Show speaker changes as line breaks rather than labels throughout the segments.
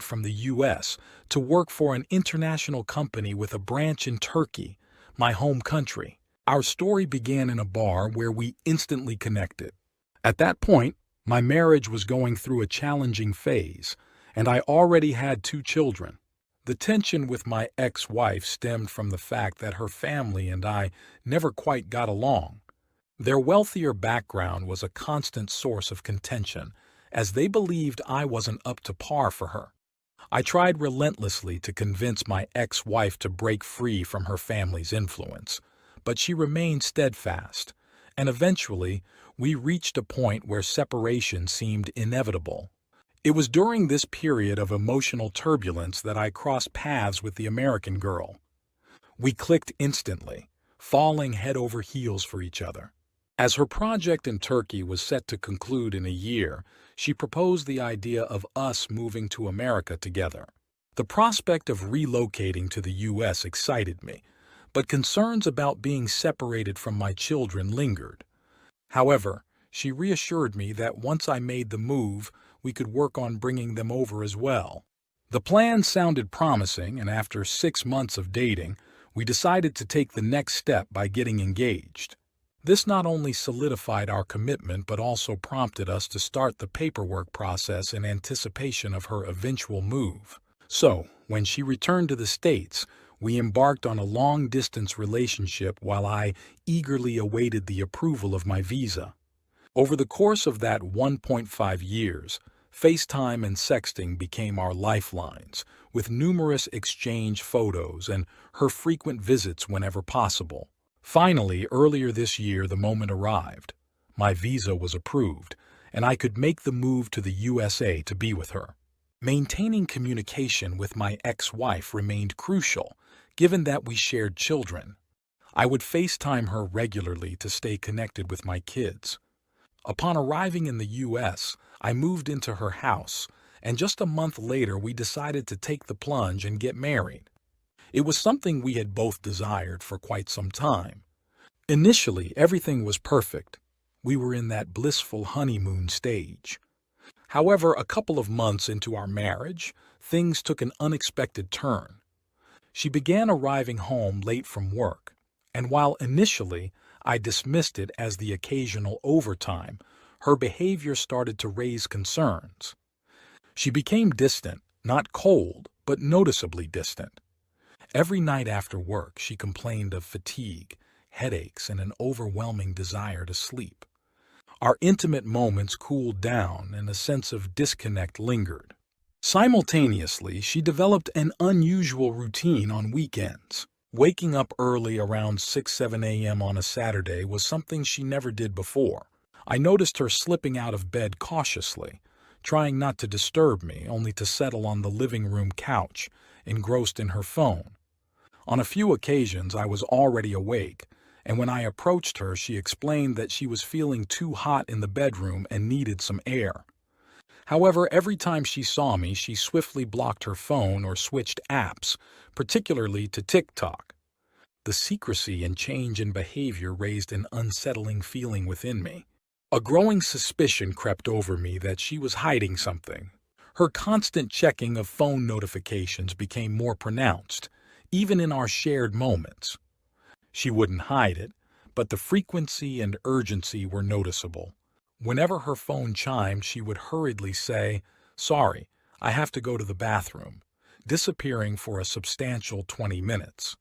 from the U.S. to work for an international company with a branch in Turkey, my home country. Our story began in a bar where we instantly connected. At that point, my marriage was going through a challenging phase, and I already had 2 children. The tension with my ex-wife stemmed from the fact that her family and I never quite got along. Their wealthier background was a constant source of contention, as they believed I wasn't up to par for her. I tried relentlessly to convince my ex-wife to break free from her family's influence, but she remained steadfast, and eventually we reached a point where separation seemed inevitable. It was during this period of emotional turbulence that I crossed paths with the American girl. We clicked instantly, falling head over heels for each other. As her project in Turkey was set to conclude in a year, she proposed the idea of us moving to America together. The prospect of relocating to the U.S. excited me, but concerns about being separated from my children lingered. However, she reassured me that once I made the move, we could work on bringing them over as well. The plan sounded promising, and after 6 months of dating, we decided to take the next step by getting engaged. This not only solidified our commitment but also prompted us to start the paperwork process in anticipation of her eventual move. So, when she returned to the States, we embarked on a long-distance relationship while I eagerly awaited the approval of my visa. Over the course of that 1.5 years, FaceTime and sexting became our lifelines, with numerous exchange photos and her frequent visits whenever possible. Finally, earlier this year, the moment arrived. My visa was approved, and I could make the move to the USA to be with her. Maintaining communication with my ex-wife remained crucial, given that we shared children. I would FaceTime her regularly to stay connected with my kids. Upon arriving in the U.S., I moved into her house, and just a month later we decided to take the plunge and get married. It was something we had both desired for quite some time. Initially, everything was perfect. We were in that blissful honeymoon stage. However, a couple of months into our marriage, things took an unexpected turn. She began arriving home late from work, and while initially I dismissed it as the occasional overtime, her behavior started to raise concerns. She became distant, not cold, but noticeably distant. Every night after work, she complained of fatigue, headaches, and an overwhelming desire to sleep. Our intimate moments cooled down, and a sense of disconnect lingered. Simultaneously, she developed an unusual routine on weekends. Waking up early around 6-7 a.m. on a Saturday was something she never did before. I noticed her slipping out of bed cautiously, trying not to disturb me, only to settle on the living room couch, engrossed in her phone. On a few occasions, I was already awake, and when I approached her, she explained that she was feeling too hot in the bedroom and needed some air. However, every time she saw me, she swiftly blocked her phone or switched apps, particularly to TikTok. The secrecy and change in behavior raised an unsettling feeling within me. A growing suspicion crept over me that she was hiding something. Her constant checking of phone notifications became more pronounced, even in our shared moments. She wouldn't hide it, but the frequency and urgency were noticeable. Whenever her phone chimed, she would hurriedly say, "Sorry, I have to go to the bathroom," disappearing for a substantial 20 minutes.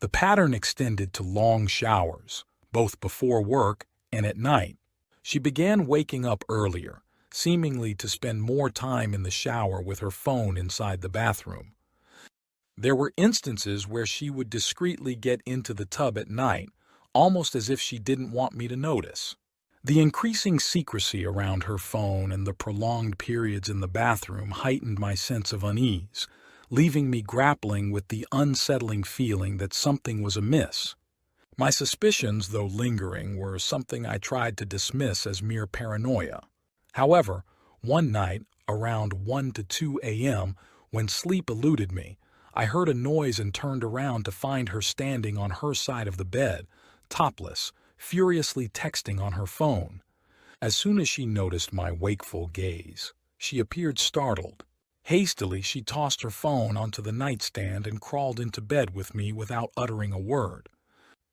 The pattern extended to long showers, both before work and at night. She began waking up earlier, seemingly to spend more time in the shower with her phone inside the bathroom. There were instances where she would discreetly get into the tub at night, almost as if she didn't want me to notice. The increasing secrecy around her phone and the prolonged periods in the bathroom heightened my sense of unease, leaving me grappling with the unsettling feeling that something was amiss. My suspicions, though lingering, were something I tried to dismiss as mere paranoia. However, one night, around 1 to 2 a.m., when sleep eluded me, I heard a noise and turned around to find her standing on her side of the bed, topless, furiously texting on her phone. As soon as she noticed my wakeful gaze, she appeared startled. Hastily, she tossed her phone onto the nightstand and crawled into bed with me without uttering a word.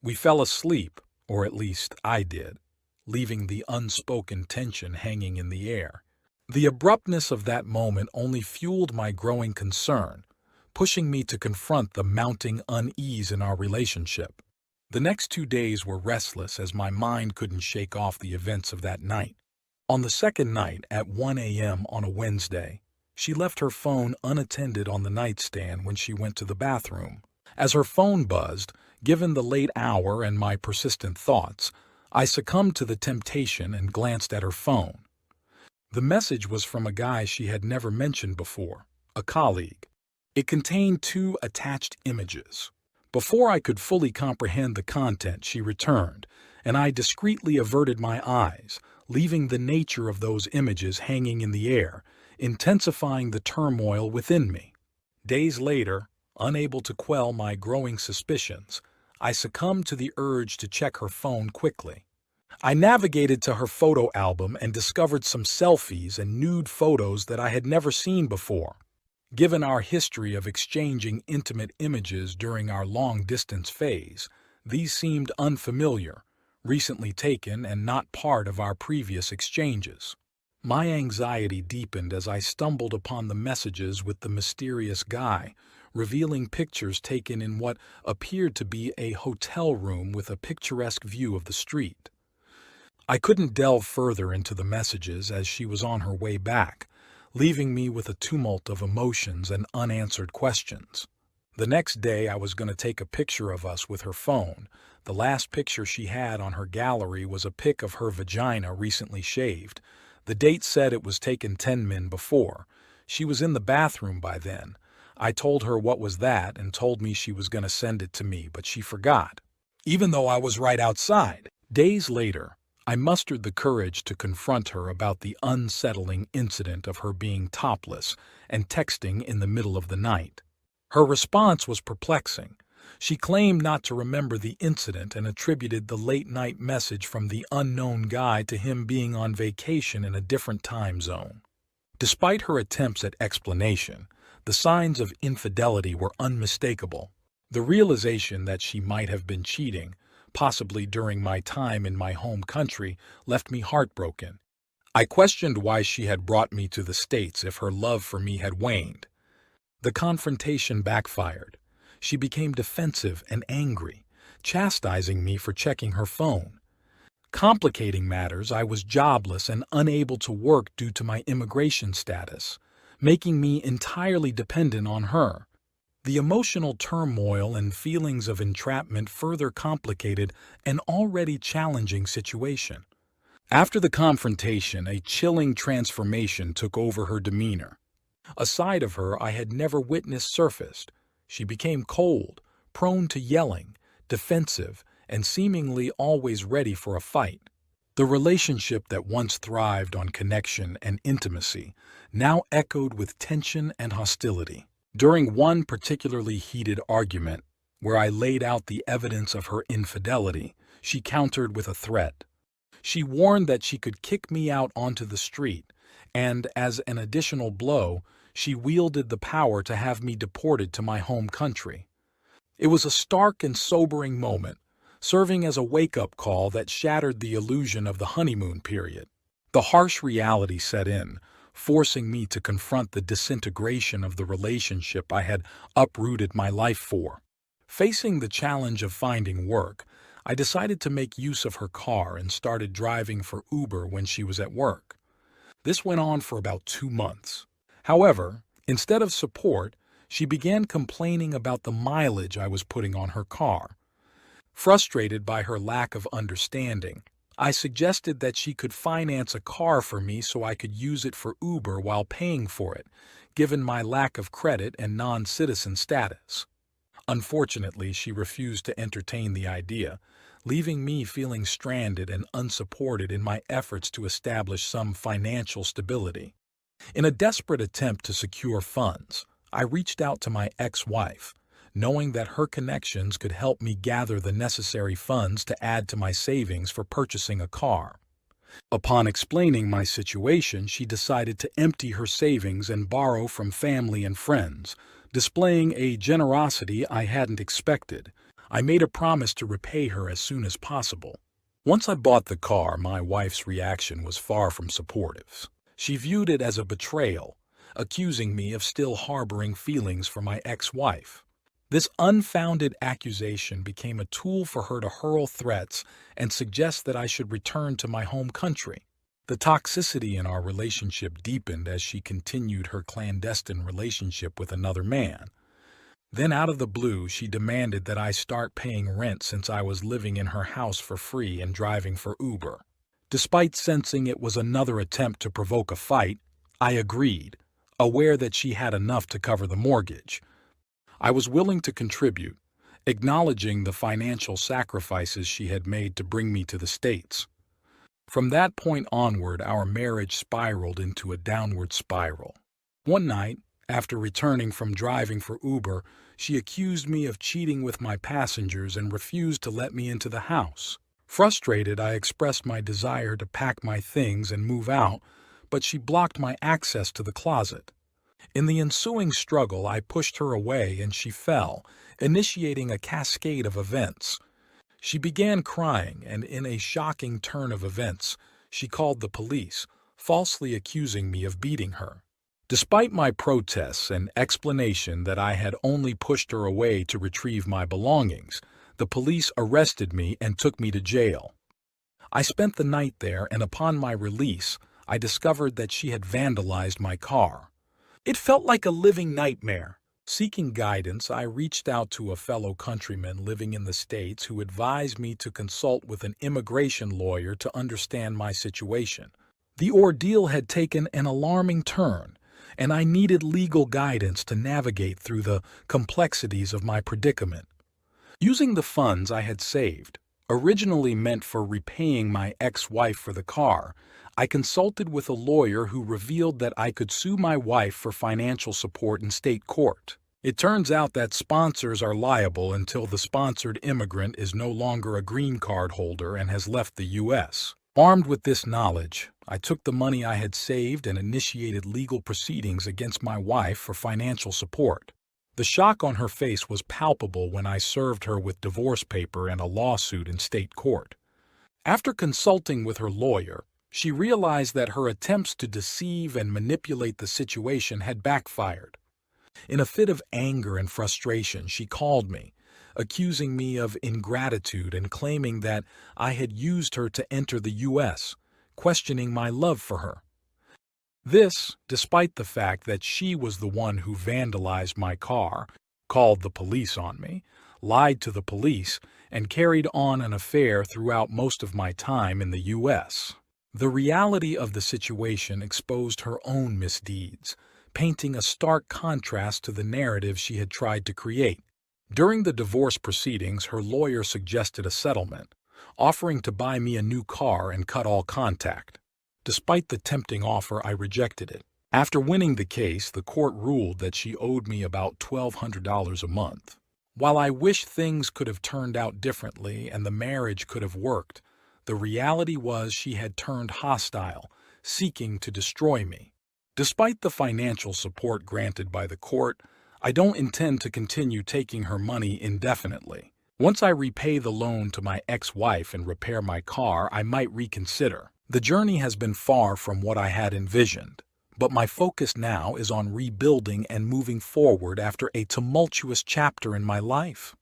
We fell asleep, or at least I did, leaving the unspoken tension hanging in the air. The abruptness of that moment only fueled my growing concern, pushing me to confront the mounting unease in our relationship. The next 2 days were restless as my mind couldn't shake off the events of that night. On the second night, at 1 a.m. on a Wednesday, she left her phone unattended on the nightstand when she went to the bathroom. As her phone buzzed, given the late hour and my persistent thoughts, I succumbed to the temptation and glanced at her phone. The message was from a guy she had never mentioned before, a colleague. It contained 2 attached images. Before I could fully comprehend the content, she returned, and I discreetly averted my eyes, leaving the nature of those images hanging in the air, intensifying the turmoil within me. Days later, unable to quell my growing suspicions, I succumbed to the urge to check her phone quickly. I navigated to her photo album and discovered some selfies and nude photos that I had never seen before. Given our history of exchanging intimate images during our long-distance phase, these seemed unfamiliar, recently taken and not part of our previous exchanges. My anxiety deepened as I stumbled upon the messages with the mysterious guy, revealing pictures taken in what appeared to be a hotel room with a picturesque view of the street. I couldn't delve further into the messages as she was on her way back, leaving me with a tumult of emotions and unanswered questions. The next day I was going to take a picture of us with her phone. The last picture she had on her gallery was a pic of her vagina recently shaved. The date said it was taken 10 min before. She was in the bathroom by then. I told her what was that and told me she was going to send it to me, but she forgot, even though I was right outside. Days later, I mustered the courage to confront her about the unsettling incident of her being topless and texting in the middle of the night. Her response was perplexing. She claimed not to remember the incident and attributed the late-night message from the unknown guy to him being on vacation in a different time zone. Despite her attempts at explanation, the signs of infidelity were unmistakable. The realization that she might have been cheating, possibly during my time in my home country, left me heartbroken. I questioned why she had brought me to the States if her love for me had waned. The confrontation backfired. She became defensive and angry, chastising me for checking her phone. Complicating matters, I was jobless and unable to work due to my immigration status, making me entirely dependent on her. The emotional turmoil and feelings of entrapment further complicated an already challenging situation. After the confrontation, a chilling transformation took over her demeanor. A side of her I had never witnessed surfaced. She became cold, prone to yelling, defensive, and seemingly always ready for a fight. The relationship that once thrived on connection and intimacy now echoed with tension and hostility. During one particularly heated argument, where I laid out the evidence of her infidelity, she countered with a threat. She warned that she could kick me out onto the street, and, as an additional blow, she wielded the power to have me deported to my home country. It was a stark and sobering moment, serving as a wake-up call that shattered the illusion of the honeymoon period. The harsh reality set in, forcing me to confront the disintegration of the relationship I had uprooted my life for. Facing the challenge of finding work, I decided to make use of her car and started driving for Uber when she was at work. This went on for about 2 months. However, instead of support, she began complaining about the mileage I was putting on her car. Frustrated by her lack of understanding, I suggested that she could finance a car for me so I could use it for Uber while paying for it, given my lack of credit and non-citizen status. Unfortunately, she refused to entertain the idea, leaving me feeling stranded and unsupported in my efforts to establish some financial stability. In a desperate attempt to secure funds, I reached out to my ex-wife, knowing that her connections could help me gather the necessary funds to add to my savings for purchasing a car. Upon explaining my situation, she decided to empty her savings and borrow from family and friends, displaying a generosity I hadn't expected. I made a promise to repay her as soon as possible. Once I bought the car, my wife's reaction was far from supportive. She viewed it as a betrayal, accusing me of still harboring feelings for my ex-wife. This unfounded accusation became a tool for her to hurl threats and suggest that I should return to my home country. The toxicity in our relationship deepened as she continued her clandestine relationship with another man. Then out of the blue, she demanded that I start paying rent since I was living in her house for free and driving for Uber. Despite sensing it was another attempt to provoke a fight, I agreed, aware that she had enough to cover the mortgage. I was willing to contribute, acknowledging the financial sacrifices she had made to bring me to the States. From that point onward, our marriage spiraled into a downward spiral. One night, after returning from driving for Uber, she accused me of cheating with my passengers and refused to let me into the house. Frustrated, I expressed my desire to pack my things and move out, but she blocked my access to the closet. In the ensuing struggle, I pushed her away and she fell, initiating a cascade of events. She began crying, and in a shocking turn of events, she called the police, falsely accusing me of beating her. Despite my protests and explanation that I had only pushed her away to retrieve my belongings, the police arrested me and took me to jail. I spent the night there, and upon my release, I discovered that she had vandalized my car. It felt like a living nightmare. Seeking guidance, I reached out to a fellow countryman living in the States who advised me to consult with an immigration lawyer to understand my situation. The ordeal had taken an alarming turn, and I needed legal guidance to navigate through the complexities of my predicament. Using the funds I had saved, originally meant for repaying my ex-wife for the car, I consulted with a lawyer who revealed that I could sue my wife for financial support in state court. It turns out that sponsors are liable until the sponsored immigrant is no longer a green card holder and has left the U.S. Armed with this knowledge, I took the money I had saved and initiated legal proceedings against my wife for financial support. The shock on her face was palpable when I served her with divorce paper and a lawsuit in state court. After consulting with her lawyer, she realized that her attempts to deceive and manipulate the situation had backfired. In a fit of anger and frustration, she called me, accusing me of ingratitude and claiming that I had used her to enter the U.S., questioning my love for her. This, despite the fact that she was the one who vandalized my car, called the police on me, lied to the police, and carried on an affair throughout most of my time in the U.S. The reality of the situation exposed her own misdeeds, painting a stark contrast to the narrative she had tried to create. During the divorce proceedings, her lawyer suggested a settlement, offering to buy me a new car and cut all contact. Despite the tempting offer, I rejected it. After winning the case, the court ruled that she owed me about $1,200 a month. While I wish things could have turned out differently and the marriage could have worked, the reality was she had turned hostile, seeking to destroy me. Despite the financial support granted by the court, I don't intend to continue taking her money indefinitely. Once I repay the loan to my ex-wife and repair my car, I might reconsider. The journey has been far from what I had envisioned, but my focus now is on rebuilding and moving forward after a tumultuous chapter in my life.